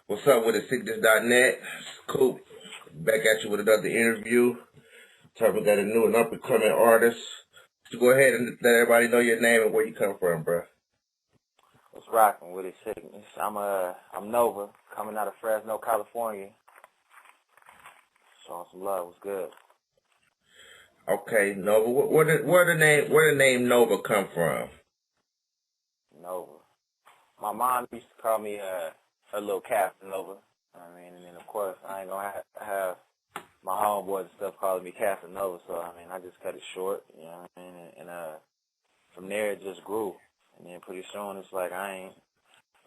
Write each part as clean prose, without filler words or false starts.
What's up with the sickness.net? Cool. Back at you with another interview. Talking about a new and up and coming artist. So go ahead and let everybody know your name and where you come from, bro. What's rocking with it, sickness? I'm Nova, coming out of Fresno, California. Showing some love. What's good? Okay, Nova. Where the name Nova come from? Nova. My mom used to call me her little Casanova. I mean, and then of course I ain't gonna have my homeboys and stuff calling me Casanova, so I mean I just cut it short, you know what I mean? And from there it just grew. And then pretty soon it's like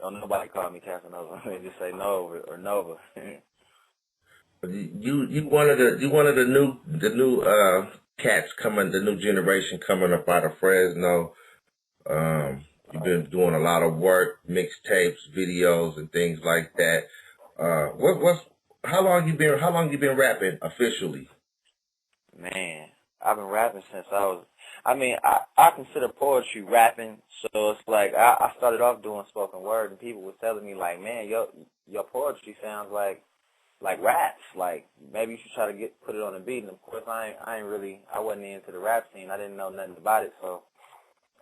don't nobody call me Casanova. They just say Nova or Nova. You one of the new cats coming, the new generation coming up out of Fresno. You've been doing a lot of work, mixtapes, videos, and things like that. How long you been rapping officially? Man, I've been rapping since I consider poetry rapping, so it's like I started off doing spoken word, and people were telling me like, man, your poetry sounds like raps, like maybe you should try to put it on a beat. And of course I wasn't into the rap scene. I didn't know nothing about it, so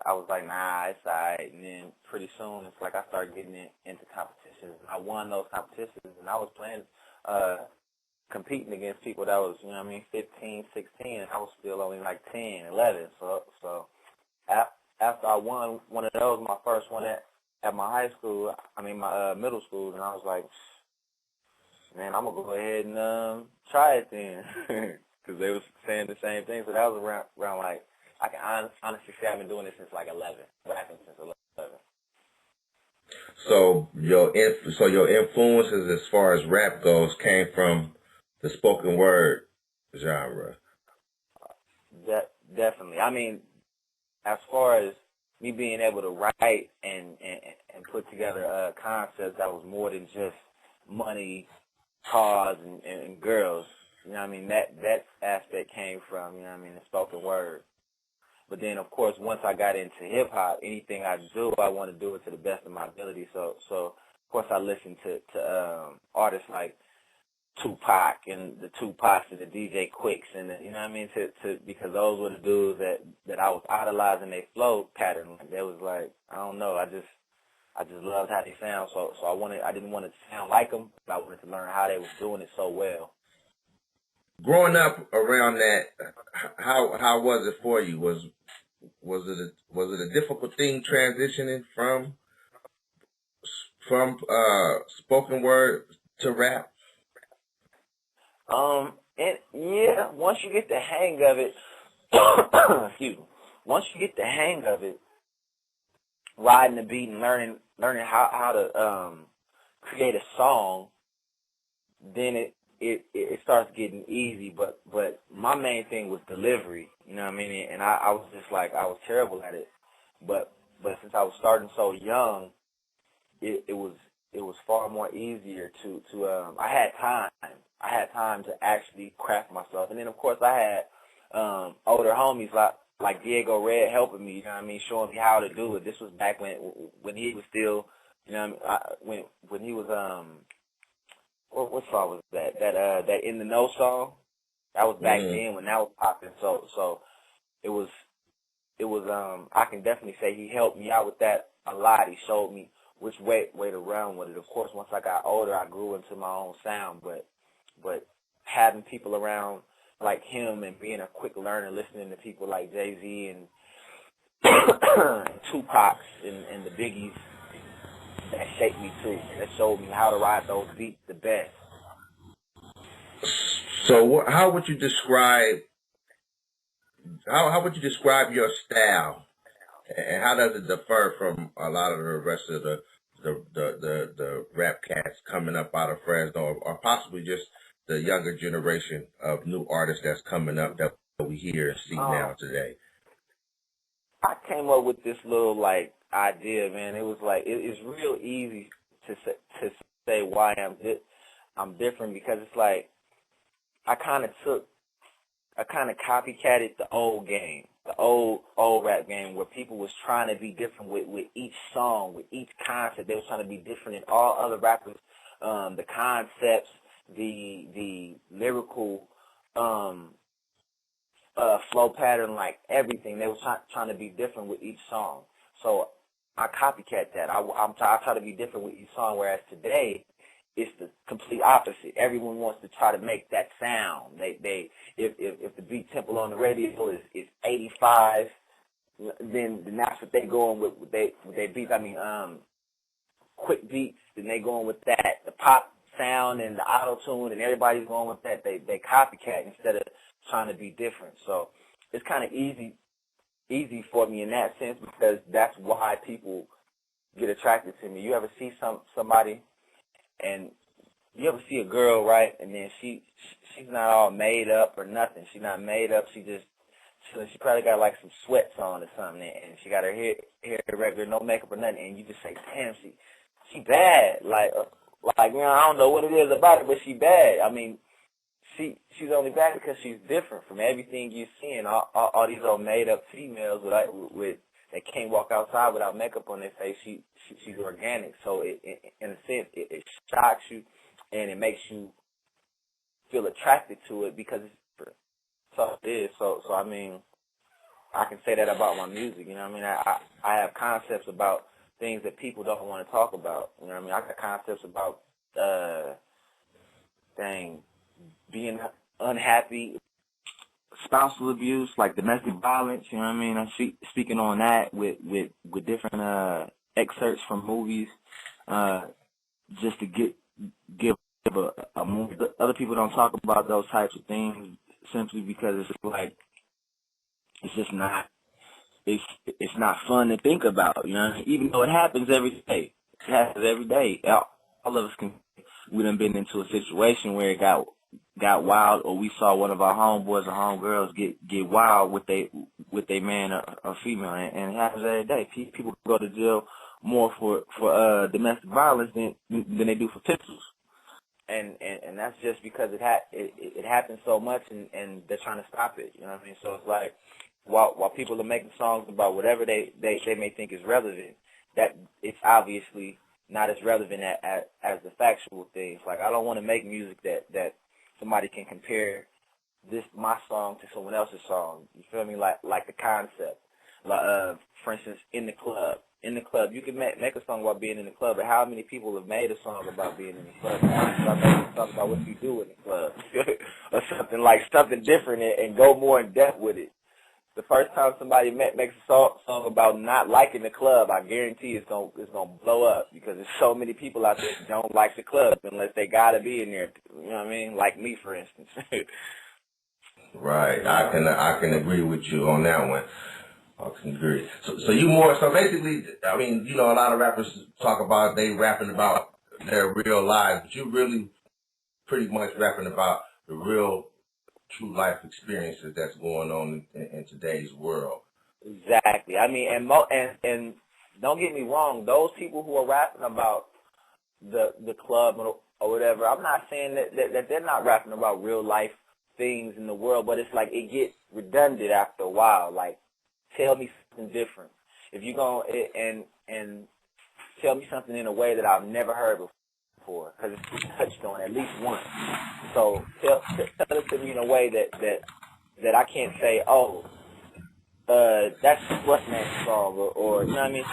I was like, nah, it's alright. And then pretty soon it's like I started getting into competitions. I won those competitions, and I was competing against people that was, 15, 16, and I was still only like 10, 11. So after I won one of those, my first one at my my middle school, and I was like, man, I'm going to go ahead and try it then, because they was saying the same thing. So that was around like, I can honestly say I've been doing this since like 11, rapping since 11. So your influences as far as rap goes came from the spoken word genre. Definitely. I mean, as far as me being able to write and put together concepts that was more than just money, cars, and girls, that aspect came from, the spoken word. But then, of course, once I got into hip-hop, anything I do, I want to do it to the best of my ability. So of course, I listen to artists like Tupac and the Tupacs and the DJ Quicks, and because those were the dudes that I was idolizing their flow pattern. They was like, I don't know, I just loved how they sound. So I didn't want to sound like them, but I wanted to learn how they was doing it so well. Growing up around that, how was it for you? Was it a difficult thing transitioning from spoken word to rap? Once you get the hang of it, excuse me. Once you get the hang of it, riding the beat and learning how to create a song, then it starts getting easy. But my main thing was delivery, and I was just like, I was terrible at it. But since I was starting so young, it was far more easier to I had time to actually craft myself. And then of course I had older homies like Diego Red helping me, showing me how to do it. This was back when he was still, when he was what song was that? That In the Know song? That was back then when that was popping. So it was I can definitely say he helped me out with that a lot. He showed me which way to run with it. Of course, once I got older, I grew into my own sound, but having people around like him and being a quick learner, listening to people like Jay-Z and Tupac and the Biggies, that shaped me too. That showed me how to ride those beats the best. So how would you describe your style, and how does it differ from a lot of the rest of the rap cats coming up out of Fresno, or possibly just the younger generation of new artists that's coming up that we hear and see now today? I came up with this little idea, man. It was like it's real easy to say why I'm different, because it's like I kind of copycatted the old game, the old rap game, where people was trying to be different with each song, with each concept. They was trying to be different than all other rappers the concepts, the lyrical flow pattern, like everything. They were trying to be different with each song. So I copycat that. I try to be different with each song, whereas today it's the complete opposite. Everyone wants to try to make that sound. If the beat tempo on the radio is 85, then that's what they going with they beats. I mean, quick beats. Then they going with that. The pop sound and the auto tune, and everybody's going with that. They copycat instead of trying to be different. So it's kind of easy for me in that sense, because that's why people get attracted to me. You ever see somebody, and you ever see a girl, right? And then she's not all made up or nothing. She's not made up. She probably got like some sweats on or something, and she got her hair regular, no makeup or nothing. And you just say, damn, she bad. Like I don't know what it is about her, but she bad. I mean, she's only bad because she's different from everything you're seeing. All these old made up females with they can't walk outside without makeup on their face. She's organic. So in a sense, it shocks you, and it makes you feel attracted to it because it's different. So it is. So I mean, I can say that about my music. You know what I mean? I have concepts about things that people don't want to talk about. You know what I mean? I got concepts about being unhappy, spousal abuse, like domestic violence. You know what I mean? I'm speaking on that with different excerpts from movies, just to give a movie. Other people don't talk about those types of things simply because it's like it's just not it's not fun to think about. You know, even though it happens every day. It happens every day. All of us we done been into a situation where it got wild, or we saw one of our homeboys or homegirls get wild with they man or female, and it happens every day. People go to jail more for domestic violence than they do for pistols, and that's just because it happens so much, and they're trying to stop it. You know what I mean? So it's like while people are making songs about whatever they may think is relevant, that it's obviously not as relevant as the factual things. Like, I don't want to make music that somebody can compare my song to someone else's song. You feel me? Like the concept. Like, for instance, in the club, you can make a song about being in the club, but how many people have made a song about being in the club? Start making a song about what you do in the club, or something different, and go more in depth with it. The first time somebody makes a song about not liking the club, I guarantee it's gonna blow up, because there's so many people out there that don't like the club unless they gotta be in there. You know what I mean? Like me, for instance. Right. I can agree with you on that one. I can agree. So basically, I mean, you know, a lot of rappers talk about they rapping about their real lives, but you really pretty much rapping about the real true life experiences that's going on in today's world. Exactly. I mean, and don't get me wrong, those people who are rapping about the club or whatever, I'm not saying that they're not rapping about real life things in the world, but it's like it gets redundant after a while. Like, tell me something different. If you're going and tell me something in a way that I've never heard before, because it's touched on at least once. So tell it to me in a way that I can't say, oh, that's what's man's song, or you know what I mean.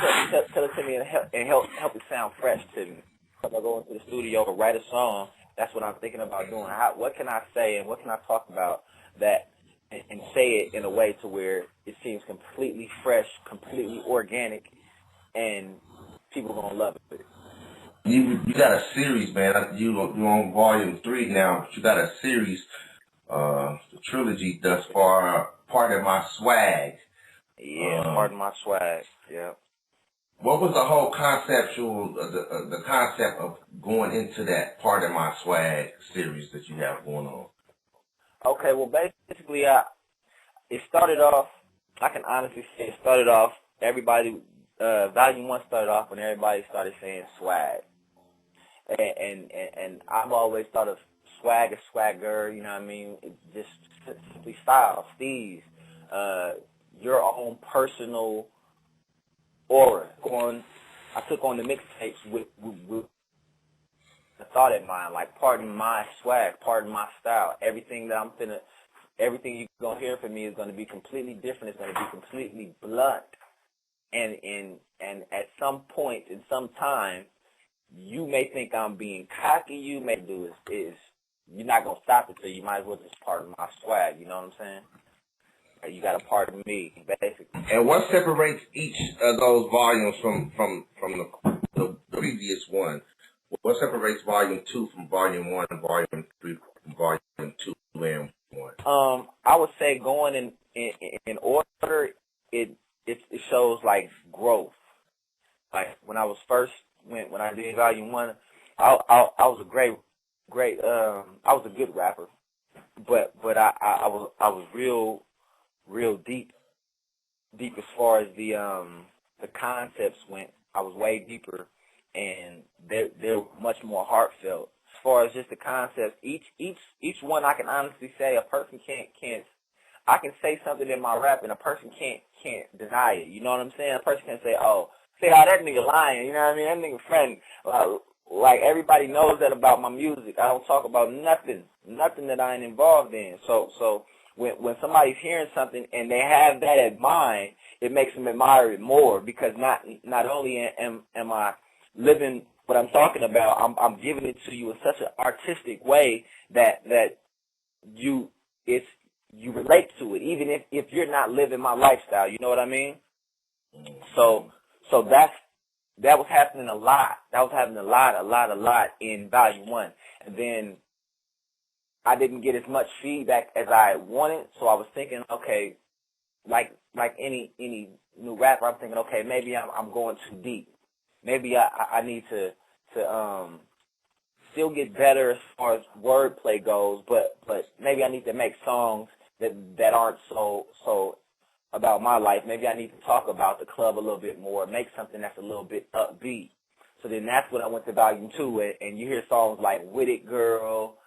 Tell it to me and help it sound fresh to me. If I go into the studio or write a song, that's what I'm thinking about doing. What can I say and what can I talk about that and say it in a way to where it seems completely fresh, completely organic, and people gonna love it. You got a series, man. You on volume 3 now, but you got a series, the trilogy thus far. Part of my swag. Yeah, part of my swag. Yeah. What was the whole the concept of going into that Part of My Swag series that you have going on? Okay, well, basically, it started off, I can honestly say it started off, Volume 1 started off when everybody started saying swag. And I've always thought of swag as swagger, you know what I mean? It just simply style, steez, your own personal aura. I took on the mixtapes with thought in mind. Like, pardon my swag, pardon my style. Everything you're gonna hear from me is gonna be completely different. It's gonna be completely blunt. And at some point, in some time, you may think I'm being cocky. You may do is you're not gonna stop it, so you might as well just pardon my swag. You know what I'm saying? You gotta pardon me, basically. And what separates each of those volumes from the previous one? What separates volume 2 from volume 1, and volume 3 from volume 2 and 1? I would say going in order, it shows like growth. Like when I was when I did volume 1, I was a great I was a good rapper, but I was real deep as far as the concepts went. I was way deeper, and they're much more heartfelt. As far as just the concepts, each one, I can honestly say a person can't. I can say something in my rap, and a person can't deny it. You know what I'm saying? A person can say, "Oh, say how that nigga lying." You know what I mean? That nigga friend. Like everybody knows that about my music. I don't talk about nothing that I ain't involved in. So when somebody's hearing something and they have that in mind, it makes them admire it more, because not only am I living what I'm talking about, I'm giving it to you in such an artistic way that you relate to it, even if you're not living my lifestyle. You know what I mean? So that was happening a lot. That was happening a lot in volume 1, and then I didn't get as much feedback as I wanted, so I was thinking, okay, like any new rapper, I'm thinking, okay, maybe I'm going too deep. Maybe I need to still get better as far as wordplay goes, but maybe I need to make songs that aren't so about my life. Maybe I need to talk about the club a little bit more, make something that's a little bit upbeat. So then that's when I went to volume 2, and you hear songs like "With It Girl,"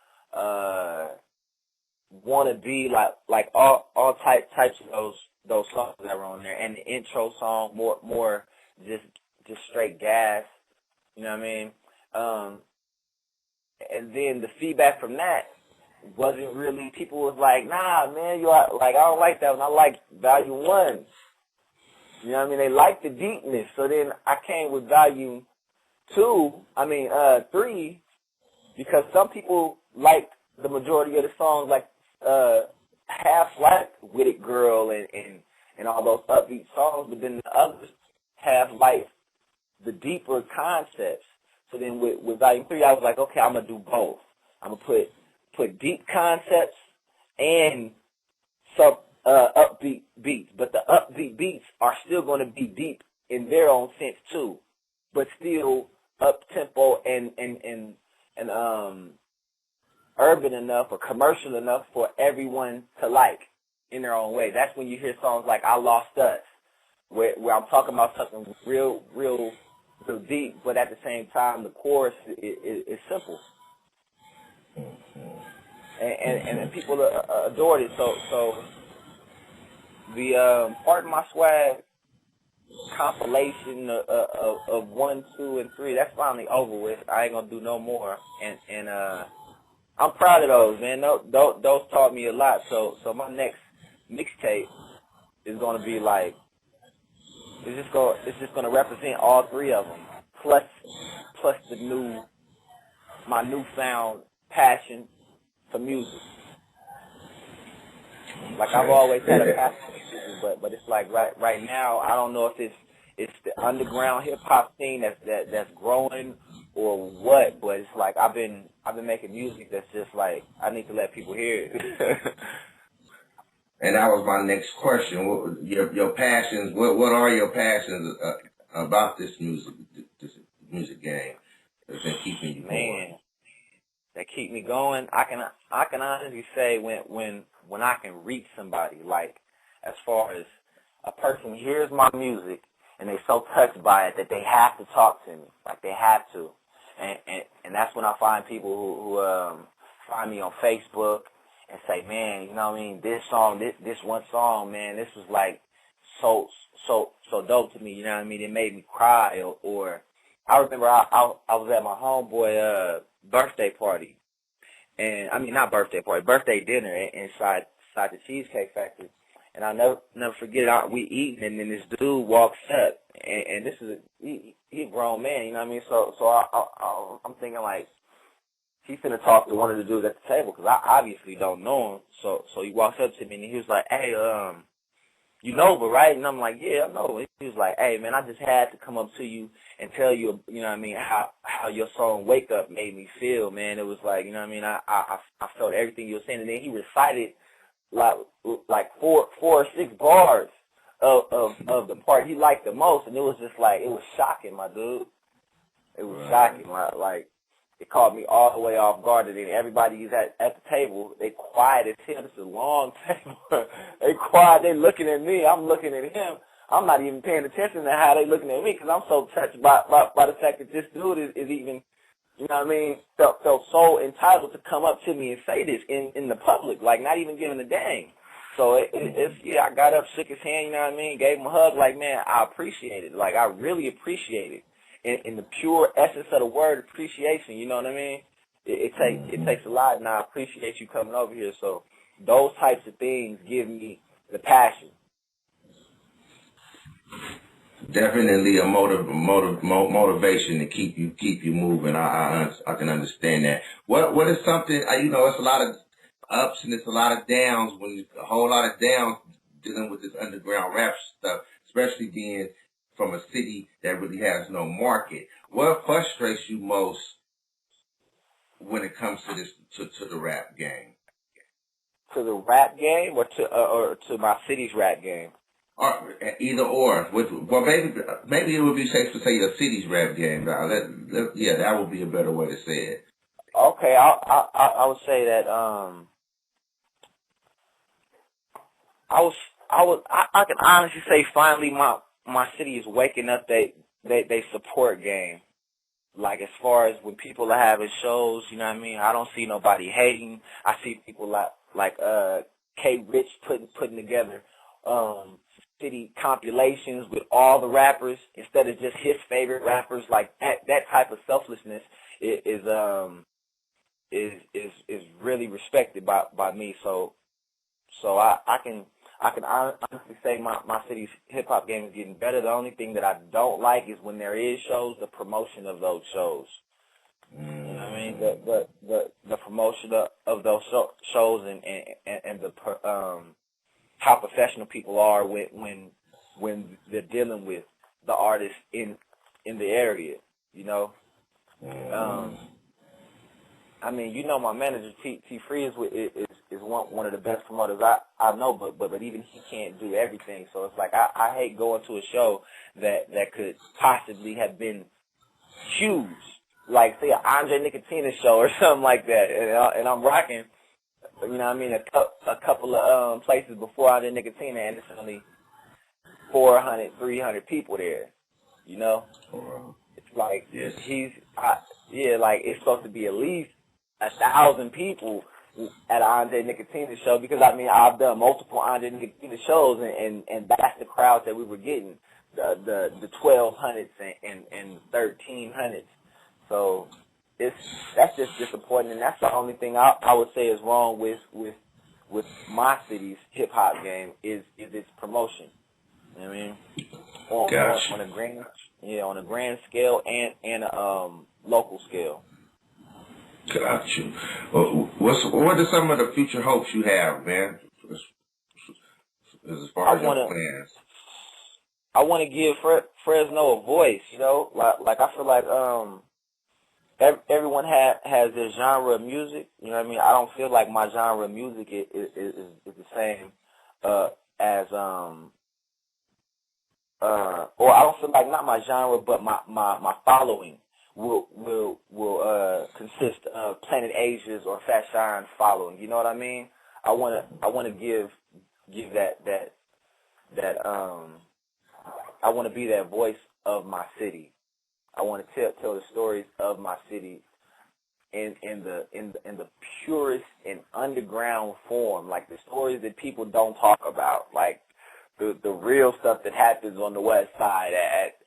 "Wanna Be," like all types of those songs that were on there, and the intro song more just straight gas. You know what I mean? And then the feedback from that wasn't really, people was like, "Nah, man, you are like, I don't like that one. I like volume 1." You know what I mean? They like the deepness. So then I came with volume 3, because some people like the majority of the songs, like half like "With It Girl" and all those upbeat songs, but then the others have like the deeper concepts. So then with volume 3, I was like, okay, I'm gonna do both. I'm gonna put deep concepts and some upbeat beats, but the upbeat beats are still going to be deep in their own sense too, but still up tempo and urban enough or commercial enough for everyone to like in their own way. That's when you hear songs like "I Lost Us," where I'm talking about something real deep, but at the same time the chorus is simple. And people adored it. So the Pardon My Swag compilation of 1, 2, and 3, that's finally over with. I ain't gonna do no more, and I'm proud of those, man. Those taught me a lot. So my next mixtape is gonna be like, it's just gonna represent all 3 of them, plus my newfound passion for music. Like, I've always had a passion for music, but it's like right now, I don't know if it's the underground hip hop scene that's growing or what, but it's like I've been making music that's just like, I need to let people hear it. And that was my next question. What your passions? What are your passions about this music game that's been keeping you going? That keep me going. I can honestly say when I can reach somebody, like, as far as a person hears my music and they so touched by it that they have to talk to me, like they have to, and that's when I find people who find me on Facebook and say, man, you know what I mean, this song, this one song, man, this was like so dope to me. You know what I mean? It made me cry, or I remember I was at my homeboy birthday party, and I mean not birthday party, birthday dinner inside the Cheesecake Factory. And I'll never forget it. We eating, and then this dude walks up, and this is he a grown man, you know what I mean? So I'm thinking like he's finna talk to one of the dudes at the table because I obviously don't know him. So he walks up to me and he was like, "Hey, you know, but right?" And I'm like, "Yeah, I know." And he was like, "Hey, man, I just had to come up to you and tell you, you know what I mean, how your song "Wake Up" made me feel, man. It was like, you know what I mean, I felt everything you were saying." And then he recited like four or six bars of the part he liked the most, and it was just like it was shocking, my dude. It was shocking, like. It caught me all the way off guard, and then everybody's at the table. They quiet as hell. This is a long table. They quiet. They looking at me. I'm looking at him. I'm not even paying attention to how they looking at me because I'm so touched by the fact that this dude is even, you know what I mean, felt so entitled to come up to me and say this in the public, like not even giving a dang. So I got up, shook his hand, you know what I mean, gave him a hug, like, man, I appreciate it. Like, I really appreciate it. In the pure essence of the word, appreciation, you know what I mean? It takes a lot, and I appreciate you coming over here. So those types of things give me the passion. Definitely a motivation to keep you moving. I can understand that. What is something, you know, it's a lot of ups and it's a lot of downs, a whole lot of downs dealing with this underground rap stuff, especially being from a city that really has no market. What frustrates you most when it comes to this, to the rap game? To the rap game, or to my city's rap game? Or either or. Well, maybe it would be safe to say your city's rap game. Yeah, that would be a better way to say it. Okay, I would say that I can honestly say finally my city is waking up they support game. Like as far as when people are having shows, you know what I mean? I don't see nobody hating. I see people like K Rich putting together city compilations with all the rappers instead of just his favorite rappers. Like that type of selflessness is really respected by me. So I can honestly say my city's hip hop game is getting better. The only thing that I don't like is when there is shows, the promotion of those shows. You know what I mean? The promotion of those shows and the how professional people are when they're dealing with the artists in the area. You know. I mean, you know, my manager T Free is one of the best promoters I know, but even he can't do everything. So it's like I hate going to a show that could possibly have been huge, like say an Andre Nicotina show or something like that, and I'm rocking, you know what I mean, a couple of places before Andre Nicotina, and it's only 400, 300 people there, you know. It's like yes. like it's supposed to be at least 1,000 people at an Andre Nicotina show, because I mean I've done multiple Andre Nicotina shows, and that's the crowd that we were getting, the 1,200s and 1,300s. So that's just disappointing, and that's the only thing I would say is wrong with my city's hip hop game is its promotion. You know what I mean? On a grand scale and a local scale. Got you. What are some of the future hopes you have, man? As far as your plans. I want to give Fresno a voice. You know, like I feel like everyone has their genre of music. You know what I mean? I don't feel like my genre of music is the same as or I don't feel like, not my genre, but my following will consist of Planet Asia's or Fat Shine's following. You know what I mean? I wanna give that I want to be that voice of my city. I want to tell the stories of my city in the purest and underground form, like the stories that people don't talk about, like the real stuff that happens on the West Side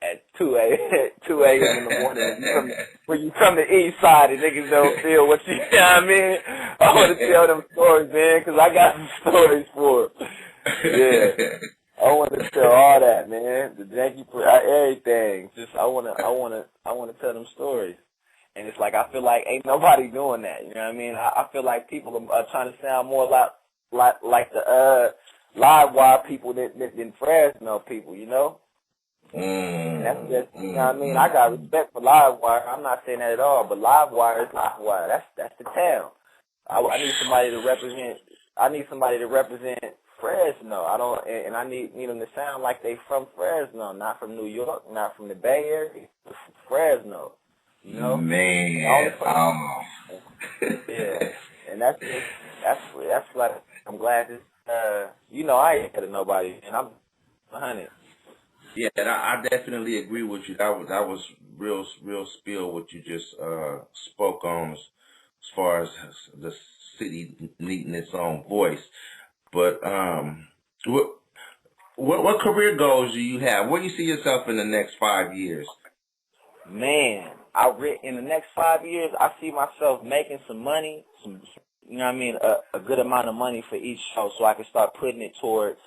at 2 a.m. in the morning when you come to East Side and niggas don't feel what you know what I mean. I want to tell them stories, man, because I got some stories for it. Yeah. I want to tell all that, man. The janky, everything. Just I want to tell them stories, and it's like I feel like ain't nobody doing that. You know what I mean? I feel like people are trying to sound more like the live wire people than Fresno people. You know? And that's just you know what I mean. I got respect for live wire. I'm not saying that at all, but live wire is live wire. That's the town. I need somebody to represent. I need somebody to represent Fresno. I need them to sound like they from Fresno, not from New York, not from the Bay Area, but from Fresno. You know, man. Yeah, and that's like I'm glad that I ain't had nobody, and I'm 100. Yeah, and I definitely agree with you. That was real spill what you just spoke on as far as the city needing its own voice. But what career goals do you have? Where do you see yourself in the next 5 years? Man, in the next 5 years, I see myself making some money, you know what I mean, a good amount of money for each show, so I can start putting it towards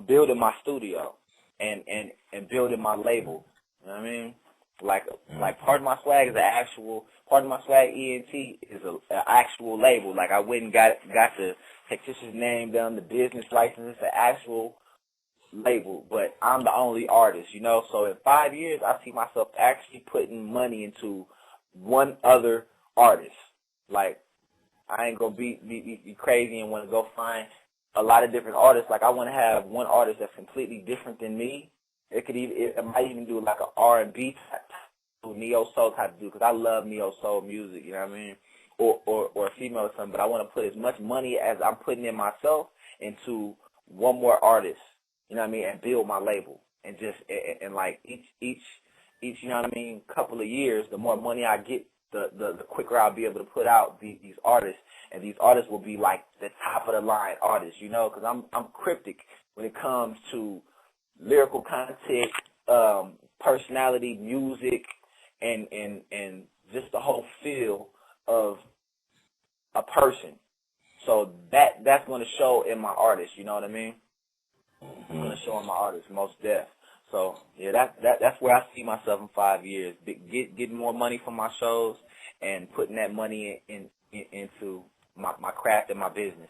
building my studio and building my label. You know what I mean? Like Part of My Swag is Part of My Swag ENT is an actual label. Like I went and got the Texas' name down, the business license, it's an actual label, but I'm the only artist, you know. So in 5 years, I see myself actually putting money into one other artist. Like I ain't gonna be crazy and want to go find a lot of different artists. Like I want to have one artist that's completely different than me. It might even do like an R&B type, neo soul type of dude, because I love neo soul music. You know what I mean? Or a female or something. But I want to put as much money as I'm putting in myself into one more artist. You know what I mean? And build my label. And just and like each you know what I mean, couple of years, the more money I get, the quicker I'll be able to put out these artists, and these artists will be like the top of the line artists, you know, because I'm cryptic when it comes to lyrical content, personality, music, and just the whole feel of a person. So that's going to show in my artists, you know what I mean? It's going to show in my artists, most deaf. So yeah, that's where I see myself in 5 years. Getting more money from my shows and putting that money into my craft and my business.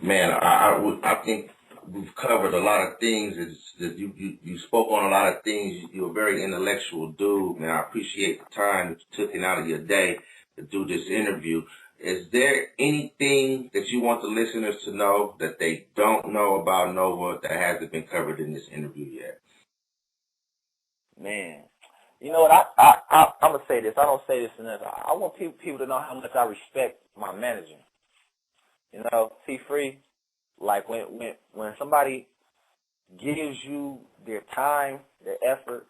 Man, I think we've covered a lot of things. You spoke on a lot of things. You're a very intellectual dude, man. I appreciate the time that you took out of your day to do this interview. Is there anything that you want the listeners to know that they don't know about Nova that hasn't been covered in this interview yet? Man, you know what? I'm gonna say this. I don't say this enough. I want people to know how much I respect my manager. You know, Free. Like when somebody gives you their time, their effort,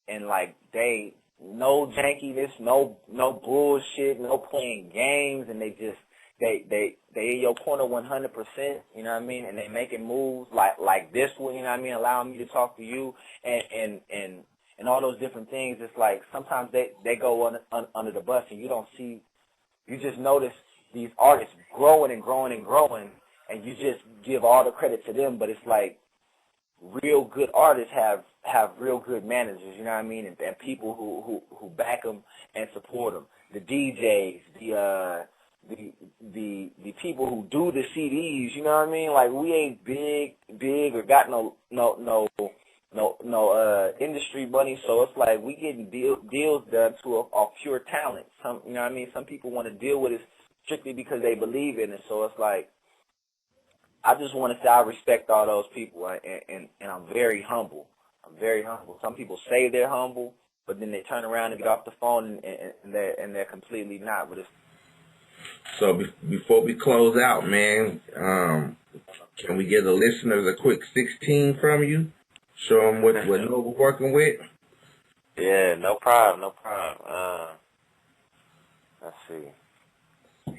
and like they no jankiness, no bullshit, no playing games, and they in your corner 100%. You know what I mean? And they making moves like this one. You know what I mean? Allowing me to talk to you and all those different things. It's like sometimes they go under the bus, and you don't see. You just notice these artists growing and growing and growing, and you just give all the credit to them. But it's like real good artists have real good managers, you know what I mean, and people who back them and support them. The DJs, the people who do the CDs, you know what I mean. Like we ain't big or got no industry money, so it's like we getting deals done to a pure talent. Some, you know what I mean. Some people want to deal with it strictly because they believe in it. So it's like, I just want to say I respect all those people, and I'm very humble. I'm very humble. Some people say they're humble, but then they turn around and get off the phone, and they're completely not. But it's so before we close out, man, can we give the listeners a quick 16 from you? Show them what Nova working with. Yeah, no problem. Let's see.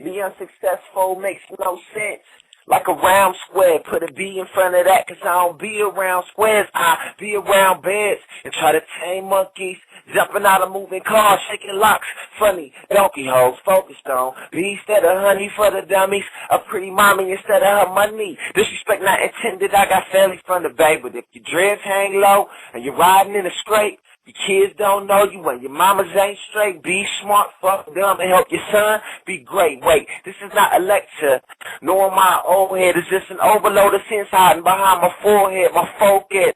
Being successful makes no sense. like a round square. Put a B in front of that, 'cause I don't be around squares. I be around beds and try to tame monkeys. Jumping out of moving cars, shaking locks. Funny, donkey hoes focused on B instead of honey for the dummies. A pretty mommy instead of her money. Disrespect not intended, I got family from the bay. But if your dreads hang low and you're riding in a scrape, your kids don't know you and your mamas ain't straight. Be smart, fuck dumb, and help your son be great. Wait, this is not a lecture. Knowing my old head is just an overload of sins hiding behind my forehead, my focus.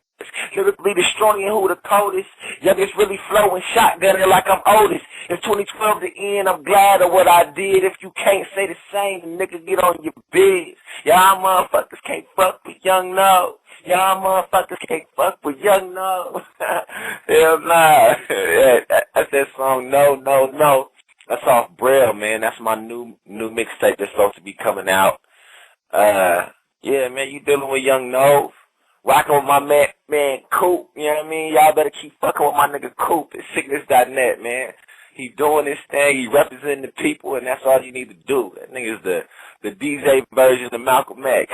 Lyrically destroying who the coldest. Youngest really flowing, shotgunning like I'm oldest. If 2012 the end, I'm glad of what I did. If you can't say the same, then nigga get on your biz. Y'all motherfuckers can't fuck with Young No. Y'all motherfuckers can't fuck with Young No. Hell nah. Yeah, that's that song, No, No, No. That's off Braille, man. That's my new mixtape that's supposed to be coming out. Yeah, man, you dealing with Young No. Rocking with my man Coop, you know what I mean? Y'all better keep fucking with my nigga Coop at sickness.net, man. He doing his thing, he representing the people, and that's all you need to do. That nigga's the DJ version of Malcolm X.